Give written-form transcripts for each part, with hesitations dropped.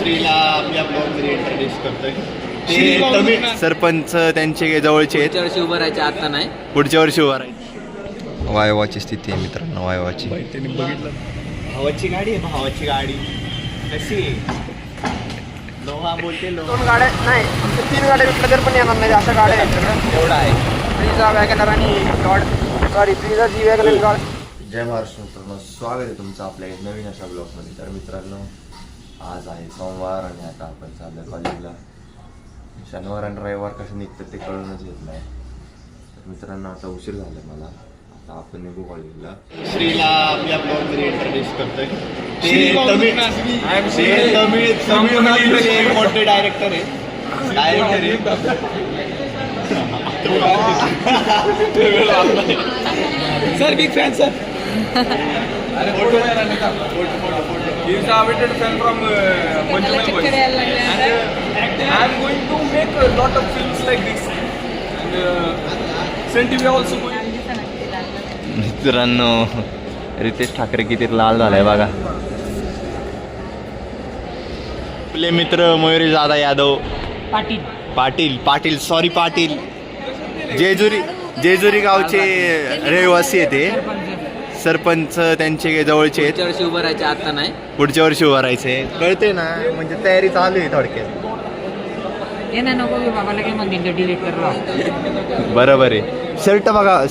श्रीला आपल्या ब्लॉगमध्ये इंट्रोड्यूस करतोय. ते तमिळ सरपंच त्यांचे जवळचे आहेत. पुढच्या वर्षी उभं राहायचे, आता नाही. पुढच्या वर्षी उभा राहील. वायवाची स्थिती आहे मित्रांनो, वायवाची. त्यांनी बघितलं भावाची गाडी आहे, भावाची गाडी कशी आहे? लोहा बोलते लोहा. 2 गाड्या नाही, आमच्या 3 गाड्या विकल्या तर पण येणार नाही अशा गाड्या आहेत सगळ्या. एवढा आहे. फ्रीजा वॅगनर आणि गॉड, सॉरी फ्रीजा जी वॅगनर गॉड. जय महाराष्ट्र मित्रांनो, स्वागत आहे तुमचं आपल्या एक नवीन अशा ब्लॉगमध्ये. तर मित्रांनो, आज आहे सोमवार आणि आता आपण चाललं कॉलेजला. शनिवार आणि रविवार कसं निघतं ते कळूनच येत नाही. तर मित्रांनो, आता उशीर झाला मला, आता आपण निघू कॉलेजला. श्रीला आपल्या ब्लॉगमध्ये इंट्रोड्यूस करतोय. ते तमिळचे एक मोठे डायरेक्टर आहे. Sir big fan sir. He is a avid fan from Manjumal Boys. And I am going to make a lot of films like this. And Sun TV also going. मित्रांनो, रितेश ठाकरे किती लाल झालाय बघा. आपले मित्र मयुरी दादा यादव पाटील सॉरी पाटील जेजुरी गावचे रहिवासी आहे ते. सरपंच त्यांचे जवळचे आहेत. पुढच्या वर्षी उभं राहायचे, आता नाही. पुढच्या वर्षी उभं राहायचंय. कळते ना, म्हणजे तयारी चालू आहे थोडक्यात. ये ना नको की बाबाला काय म्हणतील डिलीट करला. बरोबर आहे. शर्ट बघा,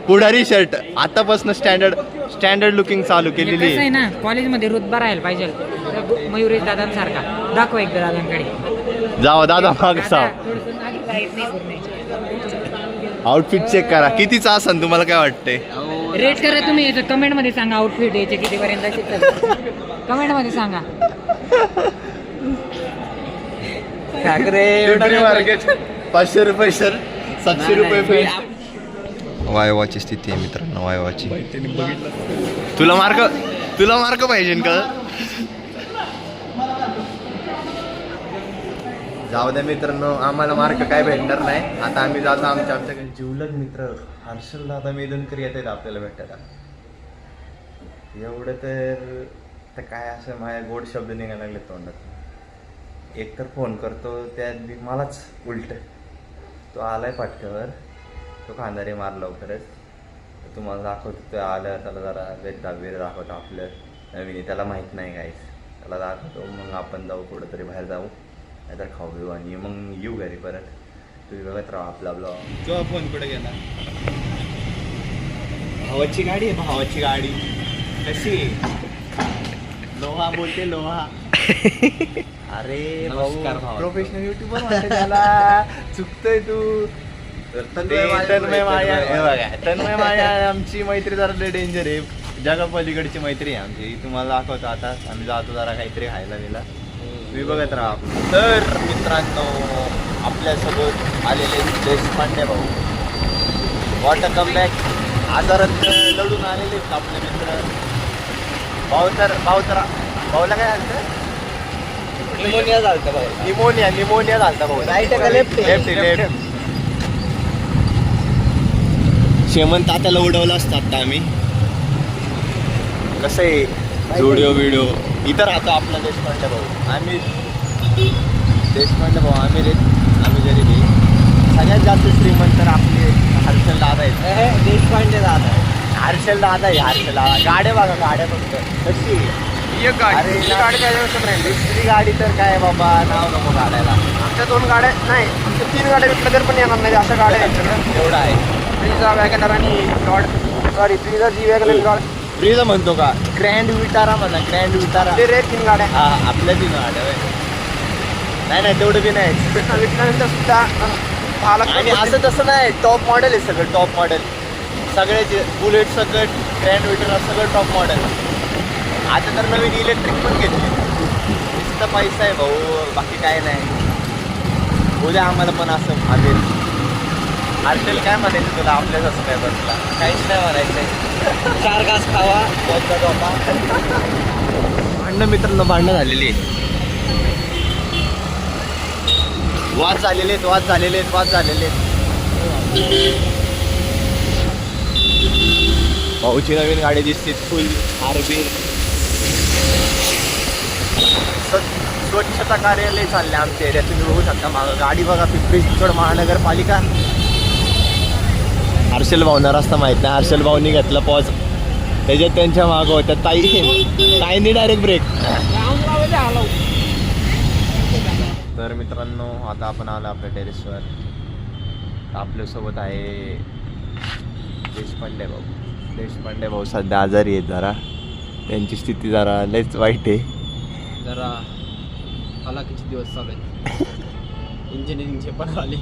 पुढारी शर्ट आतापासून स्टँडर्ड लुकिंग चालू केलेली कसं आहे आहे. ना, कॉलेजमध्ये रुतबा राहायला पाहिजे मयुरेश दादांसारखा. दाखव एकदा दादांकडे. जावा दादा माग दादा, थोडंसं आधी काहीच नाही करू नये. आउटफिट चेक करा कितीचा असन, तुम्हाला काय वाटतंय? रेट करा तुम्ही, याचं कमेंट मध्ये सांगा. आउटफिट याचे कितीपर्यंत कमेंट मध्ये सांगा. मार्केट 500 रुपये सर, 700 रुपये फी. वायवाची स्थिती आहे मित्रांनो, वायवाची. तुला मार्क पाहिजे का? जाऊ द्या मित्रांनो, आम्हाला मार्क काय भेटणार नाही. आता आम्ही जातो आमच्या जिवलग मित्र हर्षल दादा मेदनकर येत आहेत आपल्याला भेटायला. एवढं तर काय असं माझ्या गोड शब्द निघायला लागले तोंडात. एक तर फोन करतो, त्यात बी मलाच उलट. तो आलाय पाठ्यावर, तो खांदारी मार लवकरच. तुम्हाला दाखवतो, तो आलं, त्याला जरा वेर दाखवतो आपलं नवीन. त्याला माहीत नाही काहीच. त्याला दाखवतो, मग आपण जाऊ कुठंतरी बाहेर जाऊ, नाहीतर खाऊ घेऊ आणि मग येऊ घरी परत. तुम्ही बघत राहा आपला ब्लॉग. तो फोन कुठे गेला? भावाची गाडी आहे, भावाची गाडी कशी आहे? लोहा बोलते लोहा. अरे नमस्कार भावा. प्रोफेशनल युट्यूबर म्हणते त्याला. चुकतोय तू. तन्मय माया आमची मैत्री जरा डेंजर आहे. जगापलीकडची मैत्री आहे आमची. तुम्हाला दाखवतो आता. आम्ही जातो जरा काहीतरी खायला दिला. तुम्ही बघत राहा. तर मित्रांनो, आपल्यासोबत आलेले देशपांडे भाऊ. What a comeback. आजारात लढून आलेले आपले मित्र. भाऊला काय झालं? निमोनिया झालतं भाऊ. निमोनिया झालता भाऊ. लेफ्ट. शेमंत तात्याला उडवलं असतं आता आम्ही. कसं आहे व्हिडिओ इथं राहतो आपला देशपांडे भाऊ. आम्ही गरीब आहे. सगळ्यात जास्त श्रीमंत तर आपले हर्षल दादा आहेत. देशपांडे दादा. हर्षल दादा गाड्या बघा, गाड्या फक्त कशी एक अरे गाडी काय व्यवस्थित राहील. दुसरी गाडी तर काय बाबा, नाव नको गाड्याला. आमच्या 2 गाड्या नाही, आमच्या 3 गाड्या विकल्या तर पण येणार नाही अशा गाड्या आहेत सगळ्या. एवढा आहे. फ्रीजा वॅगनर आणि गॉड, सॉरी फ्रीजा जी वॅगनर गॉड. फ्रीजा म्हणतो का? ग्रँड विटारा म्हणा, ग्रँड विटारा. ते रेट 3 गाड्या. हा, आपल्या 3 गाड्या. नाही तेवढं बी नाही. विकल्यानंतर सुद्धा 10 लाख. आणि असं तसं नाही, टॉप मॉडेल आहे सगळं. टॉप मॉडेल सगळ्याचे. बुलेट सगळं, ग्रँड विटारा सगळं टॉप मॉडेल. आता तर नवीन इलेक्ट्रिक पण घेतली. नुसतं पैसा आहे भाऊ, बाकी काय नाही. उद्या आम्हाला पण असं भागेल. हर्षल काय म्हणायचं तुला आपल्या सबस्क्रायबर्सला? काहीच नाही म्हणायचं. 4 घास खावा, झोपा. भांडणं झालेली आहे. वाद झालेले आहेत. भाऊची नवीन गाडी दिसते, फुल आरबी स्वच्छ स्वच्छता कार्यालय चालले आमच्या एरियात. तुम्ही बघू शकता मागं गाडी बघा, पिंपरी चिंचवड महानगरपालिका. हर्षल भाऊना रस्ता माहित नाही, हर्षल भाऊनी घेतला पॉज, त्याच्यात त्यांच्या मागं होत्या ताईने डायरेक्ट ब्रेक. तर मित्रांनो आता आपण आलो आपल्या टेरेसवर. आपल्यासोबत आहे देशपांडे भाऊ सध्या आजारी आहेत जरा, त्यांची स्थिती जरा लयच वाईट आहे. जरा हालाकीचे दिवस चालू आहेत. इंजिनिअरिंगचे पण आले,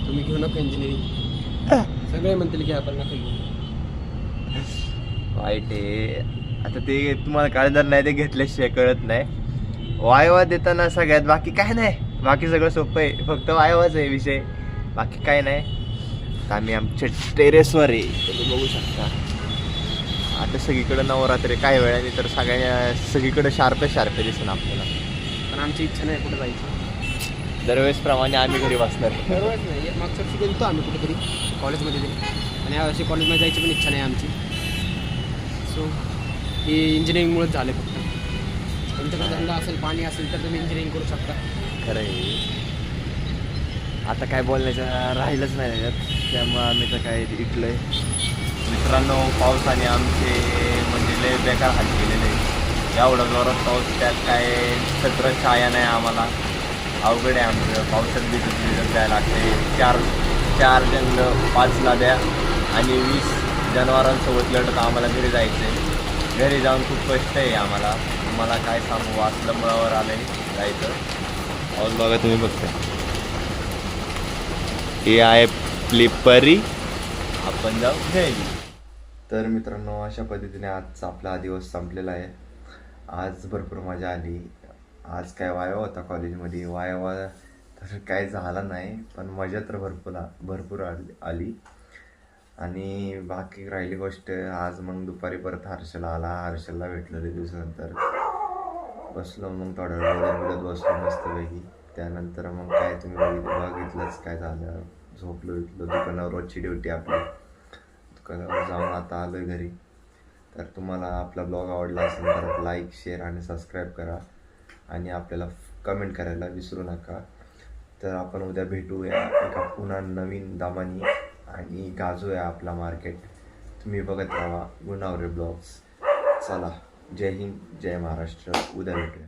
तुम्ही घेऊ नका इंजिनिअरिंग. सगळे म्हणतील की आपण नका घेऊ. वाईट आहे. आता ते तुम्हाला कळणार नाही, ते घेतल्याशिवाय कळत नाही. वायवा देताना सगळ्यात बाकी काय नाही, बाकी सगळं सोपं आहे, फक्त वायवाच आहे विषय, बाकी काय नाही. तर आम्ही आमच्या टेरेसवर आहे, तुम्ही बघू शकता. आता सगळीकडे नवरात्री काय वेळाने तर सगळीकडे शार्प दिसेल आपल्याला. पण आमची इच्छा नाही कुठे जायची. दरवेळेसप्रमाणे आम्ही घरी बसणार. दरवेळेस नाही, मागच्या वर्षी गेलो आम्ही कुठेतरी कॉलेजमध्ये ते, आणि यावर्षी कॉलेजमध्ये जायची पण इच्छा नाही आमची. सो हे इंजिनिअरिंगमुळेच झाले. फक्त तुमच्याकडे धंदा असेल, पाणी असेल तर तुम्ही इंजिनिअरिंग करू शकता. खरं आहे. आता काय बोलण्याचं राहिलंच नाही त्याच्यात, त्यामुळं आम्ही तर काय इकलंय. मित्रांनो पावसाने आमचे म्हणजे लय बेकार हाल केलेले आहे. एवढं जोरात पाऊस, त्यात काय छत्र छाया नाही आम्हाला. अवघड आहे आमचं. पावसात भिजत द्यायला लागते. चार जण 5ला द्या आणि 20 जनावरांसोबत लढत आम्हाला घरी जायचं आहे. घरी जाऊन खूप कष्ट आहे आम्हाला. तुम्हाला काय सांगू, वाचल्यामुळावर आलं आहे जायचं. पाऊस बघा तुम्ही बघता, हे आहे फ्लिपरी. आपण जाऊ घ्यायची. तर मित्रांनो अशा पद्धतीने आजचा आपला दिवस संपलेला आहे. आज भरपूर मजा आली. आज काय वायवा होता कॉलेजमध्ये, वायवा तर काय झाला नाही, पण मजा तर भरपूर आली. आणि बाकी राहिली गोष्ट, आज मग दुपारी परत हर्षलला भेटलो रे दिवसानंतर. बसलो मग थोडा वेळ बोलत बसलो मस्तपैकी. त्यानंतर मग काय तुम्ही बघितलंच काय झालं, झोपलो दुकानावर. रोजची ड्युटी आपली, दुकानावर जाऊन आता आलो घरी. तर तुम्हाला आपला ब्लॉग आवडला असेल तर लाईक, शेअर आणि सबस्क्राईब करा. आणि आपल्याला कमेंट करायला विसरू नका. तर आपण उद्या भेटूया एका पुन्हा नवीन दामानी आणि गाजूया आपला मार्केट. तुम्ही बघत राहा गुणावरे ब्लॉग्स. चला, जय हिंद, जय महाराष्ट्र. उद्या भेटूया.